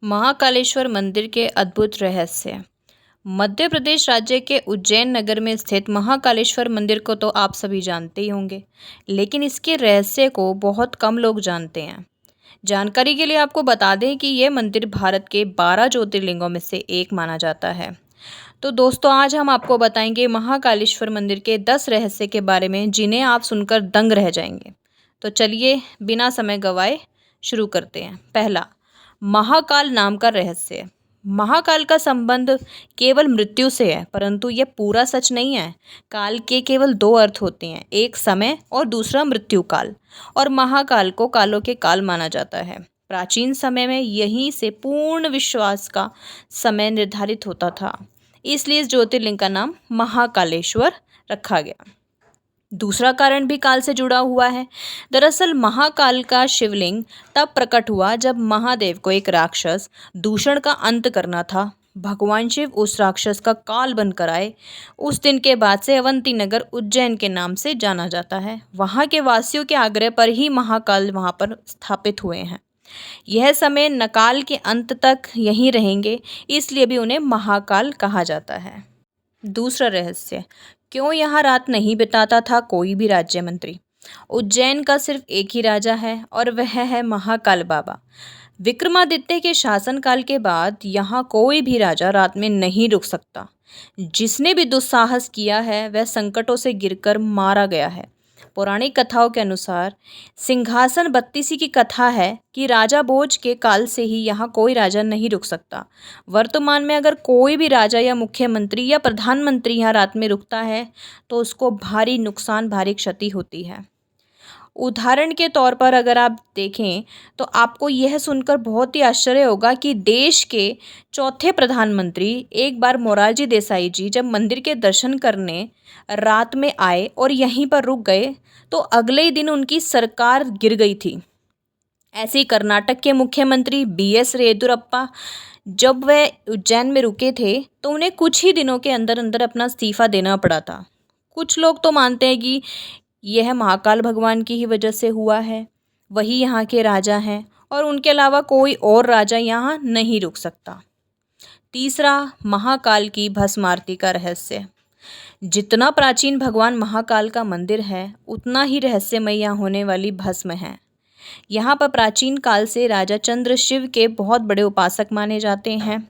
महाकालेश्वर मंदिर के अद्भुत रहस्य। मध्य प्रदेश राज्य के उज्जैन नगर में स्थित महाकालेश्वर मंदिर को तो आप सभी जानते ही होंगे, लेकिन इसके रहस्य को बहुत कम लोग जानते हैं। जानकारी के लिए आपको बता दें कि यह मंदिर भारत के 12 ज्योतिर्लिंगों में से एक माना जाता है। तो दोस्तों, आज हम आपको बताएंगे महाकालेश्वर मंदिर के 10 रहस्य के बारे में, जिन्हें आप सुनकर दंग रह जाएंगे। तो चलिए बिना समय गवाए शुरू करते हैं। पहला, महाकाल नाम का रहस्य। महाकाल का संबंध केवल मृत्यु से है, परंतु यह पूरा सच नहीं है। काल के केवल दो अर्थ होते हैं, एक समय और दूसरा मृत्यु काल। और महाकाल को कालों के काल माना जाता है। प्राचीन समय में यहीं से पूर्ण विश्वास का समय निर्धारित होता था, इसलिए इस ज्योतिर्लिंग का नाम महाकालेश्वर रखा गया। दूसरा कारण भी काल से जुड़ा हुआ है। दरअसल महाकाल का शिवलिंग तब प्रकट हुआ जब महादेव को एक राक्षस दूषण का अंत करना था। भगवान शिव उस राक्षस का काल बनकर आए। उस दिन के बाद से अवंती नगर उज्जैन के नाम से जाना जाता है। वहाँ के वासियों के आग्रह पर ही महाकाल वहाँ पर स्थापित हुए हैं। यह समय नकाल के अंत तक यहीं रहेंगे, इसलिए भी उन्हें महाकाल कहा जाता है। दूसरा रहस्य, क्यों यहाँ रात नहीं बिताता था कोई भी राज्य मंत्री। उज्जैन का सिर्फ एक ही राजा है और वह है महाकाल बाबा। विक्रमादित्य के शासनकाल के बाद यहाँ कोई भी राजा रात में नहीं रुक सकता। जिसने भी दुस्साहस किया है वह संकटों से गिरकर मारा गया है। पौराणिक कथाओं के अनुसार सिंहासन बत्तीसी की कथा है कि राजा भोज के काल से ही यहाँ कोई राजा नहीं रुक सकता। वर्तमान में अगर कोई भी राजा या मुख्यमंत्री या प्रधानमंत्री यहाँ रात में रुकता है तो उसको भारी नुकसान, भारी क्षति होती है। उदाहरण के तौर पर अगर आप देखें तो आपको यह सुनकर बहुत ही आश्चर्य होगा कि देश के चौथे प्रधानमंत्री एक बार मोरारजी देसाई जी जब मंदिर के दर्शन करने रात में आए और यहीं पर रुक गए तो अगले ही दिन उनकी सरकार गिर गई थी। ऐसे ही कर्नाटक के मुख्यमंत्री BS येदियुरप्पा जब वह उज्जैन में रुके थे तो उन्हें कुछ ही दिनों के अंदर अंदर अपना इस्तीफा देना पड़ा था। कुछ लोग तो मानते हैं कि यह महाकाल भगवान की ही वजह से हुआ है, वही यहाँ के राजा हैं और उनके अलावा कोई और राजा यहाँ नहीं रुक सकता। तीसरा, महाकाल की भस्म आरती का रहस्य। जितना प्राचीन भगवान महाकाल का मंदिर है, उतना ही रहस्यमय यहाँ होने वाली भस्म है। यहाँ पर प्राचीन काल से राजा चंद्र शिव के बहुत बड़े उपासक माने जाते हैं।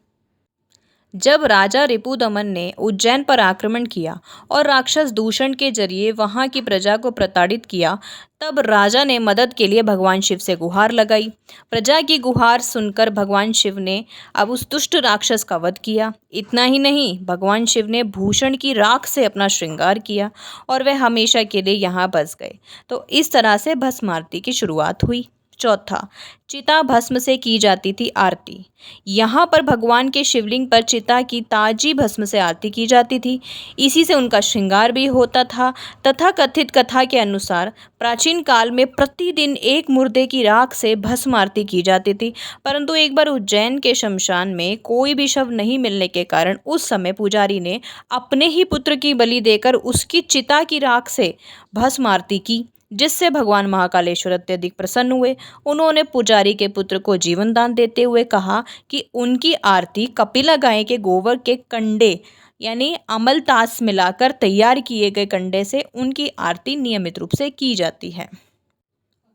जब राजा रिपुदमन ने उज्जैन पर आक्रमण किया और राक्षस दूषण के जरिए वहां की प्रजा को प्रताड़ित किया, तब राजा ने मदद के लिए भगवान शिव से गुहार लगाई। प्रजा की गुहार सुनकर भगवान शिव ने अब उस दुष्ट राक्षस का वध किया। इतना ही नहीं, भगवान शिव ने भूषण की राख से अपना श्रृंगार किया और वे हमेशा के लिए यहाँ बस गए। तो इस तरह से भस्म आरती की शुरुआत हुई। चौथा, चिता भस्म से की जाती थी आरती। यहाँ पर भगवान के शिवलिंग पर चिता की ताजी भस्म से आरती की जाती थी। इसी से उनका श्रृंगार भी होता था। तथा कथित कथा के अनुसार प्राचीन काल में प्रतिदिन एक मुर्दे की राख से भस्म आरती की जाती थी, परंतु एक बार उज्जैन के शमशान में कोई भी शव नहीं मिलने के कारण उस समय पुजारी ने अपने ही पुत्र की बलि देकर उसकी चिता की राख से भस्म आरती की, जिससे भगवान महाकालेश्वर अत्यधिक प्रसन्न हुए। उन्होंने पुजारी के पुत्र को जीवन दान देते हुए कहा कि उनकी आरती कपिला गाय के गोबर के कंडे यानी अमलतास मिलाकर तैयार किए गए कंडे से उनकी आरती नियमित रूप से की जाती है।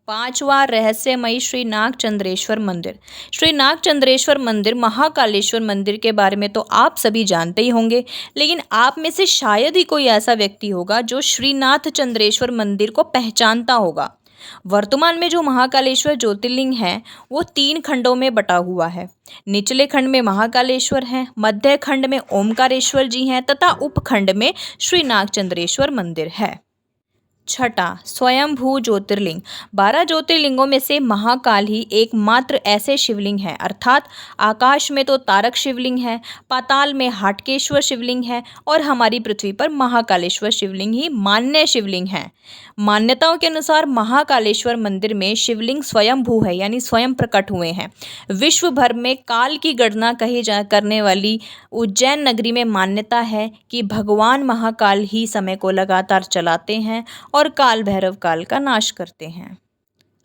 पांचवा, रहस्यमयी श्री नागचंद्रेश्वर मंदिर। श्री नागचंद्रेश्वर मंदिर महाकालेश्वर मंदिर के बारे में तो आप सभी जानते ही होंगे, लेकिन आप में से शायद ही कोई ऐसा व्यक्ति होगा जो श्रीनाथ चंद्रेश्वर मंदिर को पहचानता होगा। वर्तमान में जो महाकालेश्वर ज्योतिर्लिंग है वो 3 खंडों में बटा हुआ है। निचले खंड में महाकालेश्वर है, मध्य खंड में ओमकारेश्वर जी हैं तथा उपखंड में श्री नागचंद्रेश्वर मंदिर है। छठा, स्वयंभू ज्योतिर्लिंग। 12 ज्योतिर्लिंगों में से महाकाल ही एकमात्र ऐसे शिवलिंग है, अर्थात आकाश में तो तारक शिवलिंग है, पाताल में हाटकेश्वर शिवलिंग है और हमारी पृथ्वी पर महाकालेश्वर शिवलिंग ही मान्य शिवलिंग है। मान्यताओं के अनुसार महाकालेश्वर मंदिर में शिवलिंग स्वयंभू है, यानी स्वयं प्रकट हुए हैं। विश्व भर में काल की गणना करने वाली उज्जैन नगरी में मान्यता है कि भगवान महाकाल ही समय को लगातार चलाते हैं और काल भैरव काल का नाश करते हैं।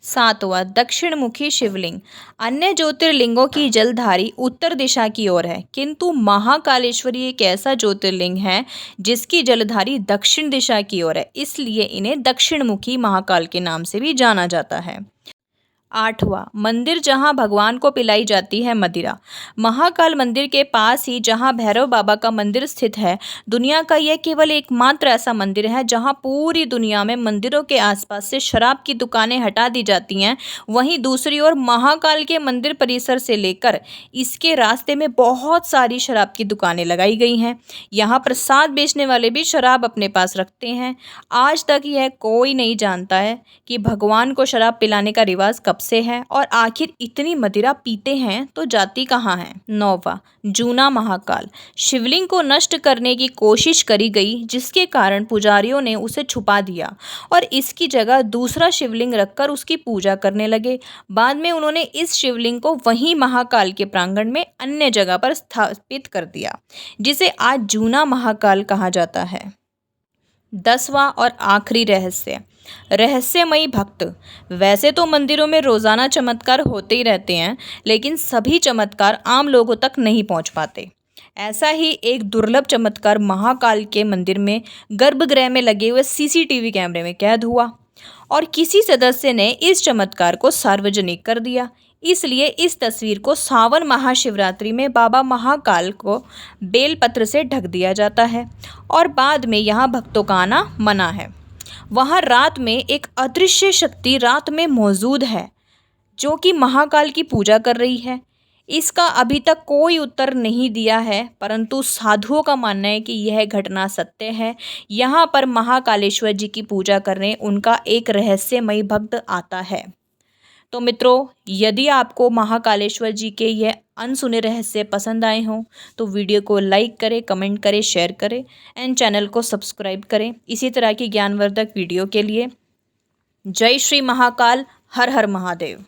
सातवां, दक्षिणमुखी शिवलिंग। अन्य ज्योतिर्लिंगों की जलधारी उत्तर दिशा की ओर है, किंतु महाकालेश्वरी एक ऐसा ज्योतिर्लिंग है जिसकी जलधारी दक्षिण दिशा की ओर है, इसलिए इन्हें दक्षिणमुखी महाकाल के नाम से भी जाना जाता है। आठवां, मंदिर जहां भगवान को पिलाई जाती है मदिरा। महाकाल मंदिर के पास ही जहां भैरव बाबा का मंदिर स्थित है, दुनिया का यह केवल एकमात्र ऐसा मंदिर है जहां पूरी दुनिया में मंदिरों के आसपास से शराब की दुकानें हटा दी जाती हैं। वहीं दूसरी ओर महाकाल के मंदिर परिसर से लेकर इसके रास्ते में बहुत सारी शराब की दुकानें लगाई गई हैं। यहाँ प्रसाद बेचने वाले भी शराब अपने पास रखते हैं। आज तक यह कोई नहीं जानता है कि भगवान को शराब पिलाने का रिवाज कब से है और आखिर इतनी मदिरा पीते हैं तो जाती कहाँ है। नौवां, जूना महाकाल। शिवलिंग को नष्ट करने की कोशिश करी गई, जिसके कारण पुजारियों ने उसे छुपा दिया और इसकी जगह दूसरा शिवलिंग रखकर उसकी पूजा करने लगे। बाद में उन्होंने इस शिवलिंग को वहीं महाकाल के प्रांगण में अन्य जगह पर स्थापित कर दिया, जिसे आज जूना महाकाल कहा जाता है। 10वां और आखिरी रहस्य, रहस्यमयी भक्त। वैसे तो मंदिरों में रोजाना चमत्कार होते ही रहते हैं, लेकिन सभी चमत्कार आम लोगों तक नहीं पहुंच पाते। ऐसा ही एक दुर्लभ चमत्कार महाकाल के मंदिर में गर्भगृह में लगे हुए सीसीटीवी कैमरे में कैद हुआ और किसी सदस्य ने इस चमत्कार को सार्वजनिक कर दिया। इसलिए इस तस्वीर को सावन महाशिवरात्रि में बाबा महाकाल को बेलपत्र से ढक दिया जाता है और बाद में यहाँ भक्तों का आना मना है। वहाँ रात में एक अदृश्य शक्ति रात में मौजूद है जो कि महाकाल की पूजा कर रही है। इसका अभी तक कोई उत्तर नहीं दिया है, परंतु साधुओं का मानना है कि यह घटना सत्य है। यहाँ पर महाकालेश्वर जी की पूजा करने उनका एक रहस्यमयी भक्त आता है। तो मित्रों, यदि आपको महाकालेश्वर जी के यह अनसुने रहस्य पसंद आए हों तो वीडियो को लाइक करें, कमेंट करें, शेयर करें एंड चैनल को सब्सक्राइब करें इसी तरह की ज्ञानवर्धक वीडियो के लिए। जय श्री महाकाल, हर हर महादेव।